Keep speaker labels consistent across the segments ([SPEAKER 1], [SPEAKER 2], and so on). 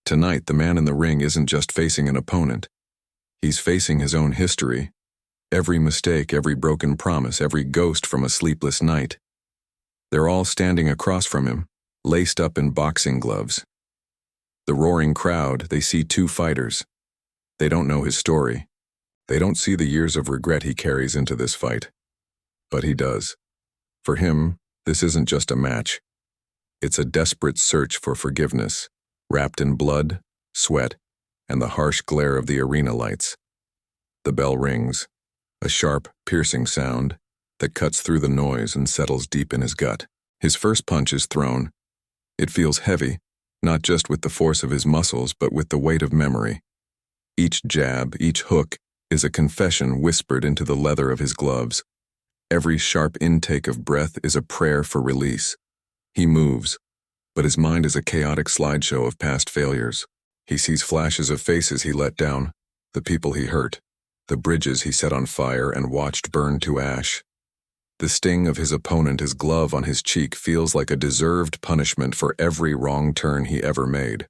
[SPEAKER 1] Tonight, the man in the ring isn't just facing an opponent. He's facing his own history. Every mistake, every broken promise, every ghost from a sleepless night. They're all standing across from him, laced up in boxing gloves. The roaring crowd, they see two fighters. They don't know his story. They don't see the years of regret he carries into this fight. But he does. For him, this isn't just a match. It's a desperate search for forgiveness, wrapped in blood, sweat, and the harsh glare of the arena lights. The bell rings, a sharp, piercing sound that cuts through the noise and settles deep in his gut. His first punch is thrown. It feels heavy, not just with the force of his muscles, but with the weight of memory. Each jab, each hook, is a confession whispered into the leather of his gloves. Every sharp intake of breath is a prayer for release. He moves, but his mind is a chaotic slideshow of past failures. He sees flashes of faces he let down, the people he hurt, the bridges he set on fire and watched burn to ash. The sting of his opponent, his glove on his cheek, feels like a deserved punishment for every wrong turn he ever made.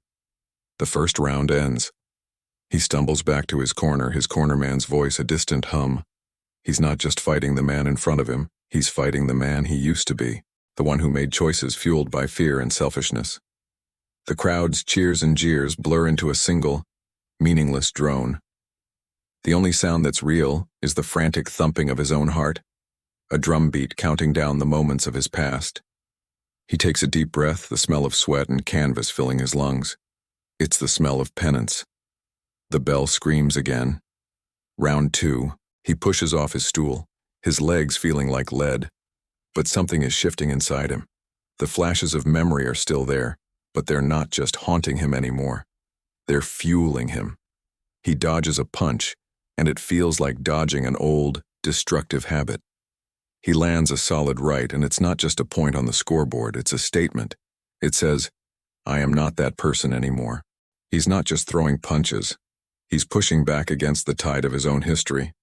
[SPEAKER 1] The first round ends. He stumbles back to his cornerman's voice a distant hum. He's not just fighting the man in front of him, he's fighting the man he used to be, the one who made choices fueled by fear and selfishness. The crowd's cheers and jeers blur into a single, meaningless drone. The only sound that's real is the frantic thumping of his own heart, a drumbeat counting down the moments of his past. He takes a deep breath, the smell of sweat and canvas filling his lungs. It's the smell of penance. The bell screams again. Round 2, he pushes off his stool, his legs feeling like lead. But something is shifting inside him. The flashes of memory are still there, but they're not just haunting him anymore. They're fueling him. He dodges a punch, and it feels like dodging an old, destructive habit. He lands a solid right, and it's not just a point on the scoreboard, it's a statement. It says, "I am not that person anymore." He's not just throwing punches. He's pushing back against the tide of his own history.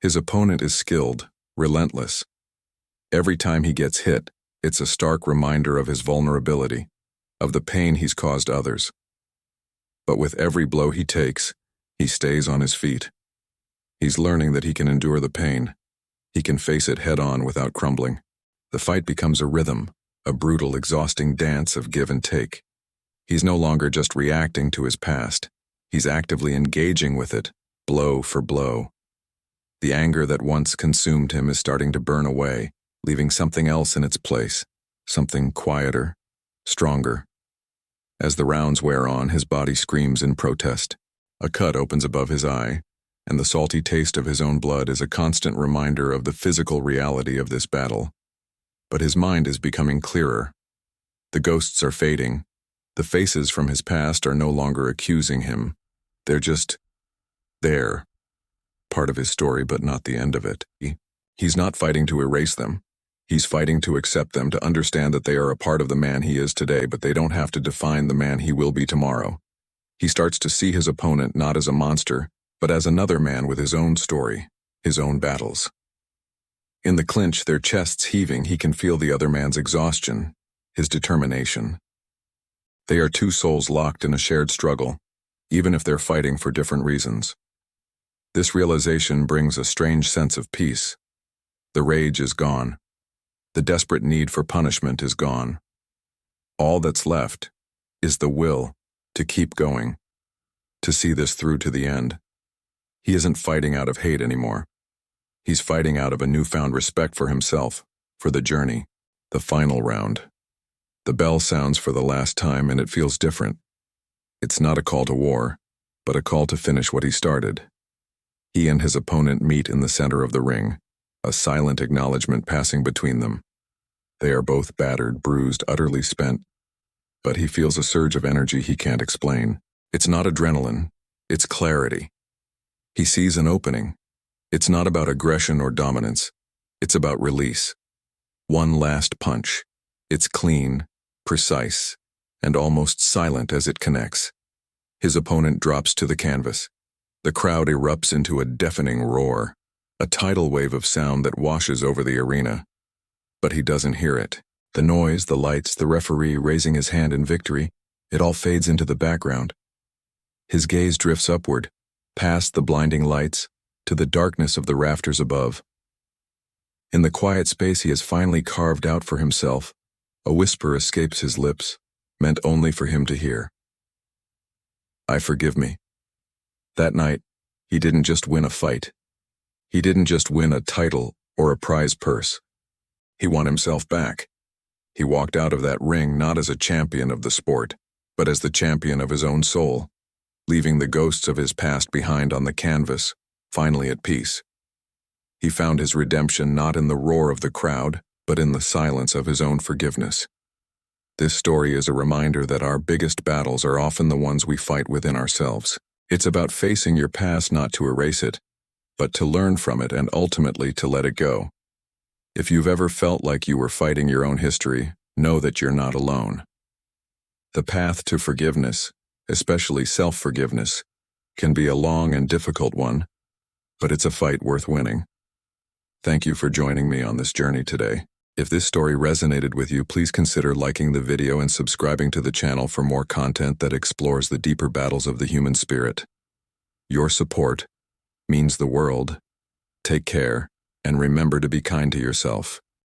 [SPEAKER 1] His opponent is skilled, relentless. Every time he gets hit, it's a stark reminder of his vulnerability, of the pain he's caused others. But with every blow he takes, he stays on his feet. He's learning that he can endure the pain. He can face it head-on without crumbling. The fight becomes a rhythm, a brutal, exhausting dance of give and take. He's no longer just reacting to his past. He's actively engaging with it, blow for blow. The anger that once consumed him is starting to burn away, leaving something else in its place, something quieter, stronger. As the rounds wear on, his body screams in protest. A cut opens above his eye, and the salty taste of his own blood is a constant reminder of the physical reality of this battle. But his mind is becoming clearer. The ghosts are fading. The faces from his past are no longer accusing him. They're just there. Part of his story, but not the end of it. He's not fighting to erase them. He's fighting to accept them, to understand that they are a part of the man he is today, but they don't have to define the man he will be tomorrow. He starts to see his opponent not as a monster, but as another man with his own story, his own battles. In the clinch, their chests heaving, he can feel the other man's exhaustion, his determination. They are two souls locked in a shared struggle, even if they're fighting for different reasons. This realization brings a strange sense of peace. The rage is gone. The desperate need for punishment is gone. All that's left is the will to keep going, to see this through to the end. He isn't fighting out of hate anymore. He's fighting out of a newfound respect for himself, for the journey, the final round. The bell sounds for the last time, and it feels different. It's not a call to war, but a call to finish what he started. He and his opponent meet in the center of the ring, a silent acknowledgement passing between them. They are both battered, bruised, utterly spent, but he feels a surge of energy he can't explain. It's not adrenaline, it's clarity. He sees an opening. It's not about aggression or dominance, it's about release. One last punch. It's clean, precise, and almost silent as it connects. His opponent drops to the canvas. The crowd erupts into a deafening roar, a tidal wave of sound that washes over the arena. But he doesn't hear it. The noise, the lights, the referee raising his hand in victory, It all fades into the background. His gaze drifts upward, past the blinding lights, to the darkness of the rafters above. In the quiet space he has finally carved out for himself, a whisper escapes his lips, meant only for him to hear. I forgive me. That night, he didn't just win a fight. He didn't just win a title or a prize purse. He won himself back. He walked out of that ring not as a champion of the sport, but as the champion of his own soul, leaving the ghosts of his past behind on the canvas, finally at peace. He found his redemption not in the roar of the crowd, but in the silence of his own forgiveness. This story is a reminder that our biggest battles are often the ones we fight within ourselves. It's about facing your past not to erase it, but to learn from it and ultimately to let it go. If you've ever felt like you were fighting your own history, know that you're not alone. The path to forgiveness, especially self-forgiveness, can be a long and difficult one, but it's a fight worth winning. Thank you for joining me on this journey today. If this story resonated with you, please consider liking the video and subscribing to the channel for more content that explores the deeper battles of the human spirit. Your support means the world. Take care, and remember to be kind to yourself.